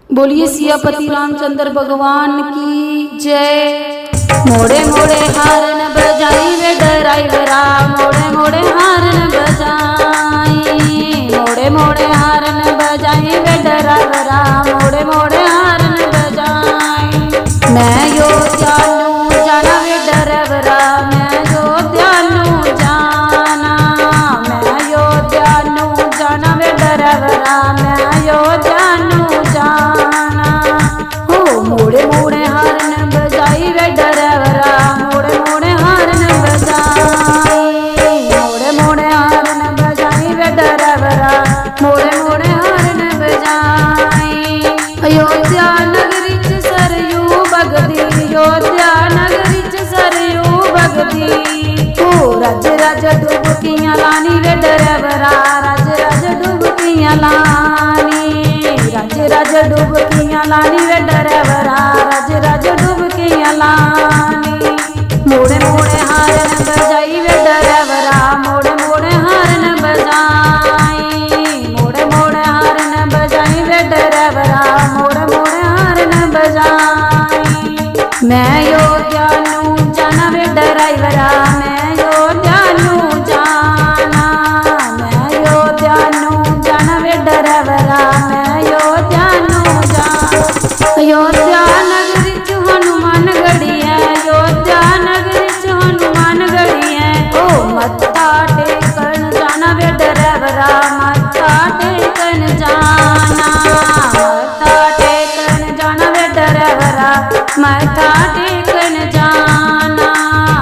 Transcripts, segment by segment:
बोलिए सियापति रामचंद्र भगवान की जय। मोड़े मोड़े हारन बजाई वे ड्राइवरा, मोड़े मोड़े हारन बजाई, मोड़े मोड़े हारन बजाई वे ड्राइवरा, मोड़े मोड़े हारन बजाई। मैं यो त्यानू जाना वे ड्राइवरा, मैं यो त्यानू जाना, मैं यो त्यानू जाना वे ड्राइवरा, मैं यो त्यानू जाना। हो मोड़े मोड़े हारन बजाई वे ड्राइवरा, मोड़े मोड़े हारन बजाई, मोड़े मोड़े हारन बजाई वे ड्राइवरा, मोड़े मोड़े हारन बजाई। अयोध्या नगरी च सरयू बगदी, अयोध्या नगरी च सरयू बगदी। ओ रज रज डुबकियां लानी वे ड्राइवरा, रज रज डुबकियां लानी, रज रज डुबकियां लानी वे ड्राइवरा, रज रज डुबकियां लानी। मोड़े मोड़े हारन बजाई वे ड्राइवरा, मोड़े मोड़े हारन बजाई, मोड़े मोड़े हारन बजाई वे ड्राइवरा, मोड़े मोड़े हारन बजाई। मैं अयोध्या नू जाना वे ड्राइवरा, मैं अयोध्या नू जाना, मैं अयोध्या नू जाना वे ड्राइवरा, मैं अयोध्या नू जाना। अयोध्या नगरी च हनुमान गढ़ी है, अयोध्या नगरी च हनुमान गढ़ी है। ओ मत्था टेकन जाना वे ड्राइवरा, मत्था टेकन जाना, मत्था टेकन जाना वे ड्राइवरा, मत्था टेकन जाना।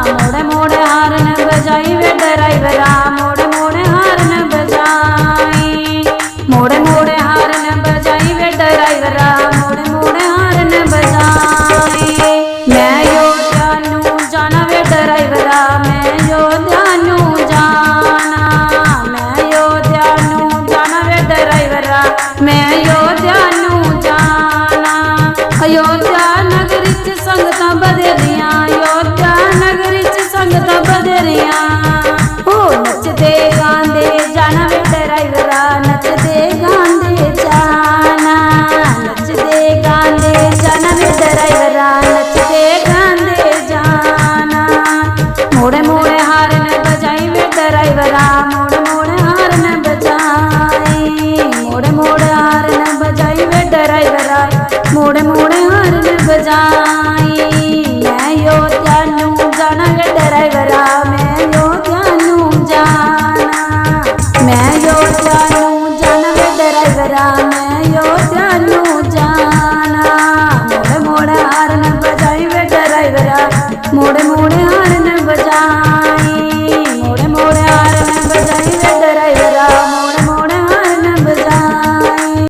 मोड़े मोड़े हारन बजाई वे ड्राइवरा, मोड़े मोड़े हारन बजाई, मोड़े मोड़े हारन बजाई वे ड्राइवरा, मोड़े मोड़े हारन बजाई। मैं अयोध्या नू जाना वे ड्राइवरा, मैं अयोध्या नू जाना, मैं अयोध्या नू जाना वे ड्राइवरा, मैं अयोध्या नू जाना। अयोध्या नगरी च संगतां बधेरियां, अयोध्या नगरी च संगतां बधेरियां। ओ नचदे गांदे जाना वे ड्राइवरा, नचदे गांदे जाना, नचदे गांदे जाना वे ड्राइवरा, नचदे गांदे जाना। मोड़े मोड़े हारन बजाई वे ड्राइवरा, मोड़े मोड़े हारन बजाई, मोड़े मोड़े हारन बजाई वे ड्राइवरा, मोड़े मोड़े हारन बजाई। मैं अयोध्या नू जाना वे ड्राइवरा, मैं अयोध्या नू जाना, मैं अयोध्या नू जाना वे ड्राइवरा, मैं अयोध्या नू जाना। मोड़े मोड़े हारन बजाई वे ड्राइवरा, मोड़े मोड़े हारन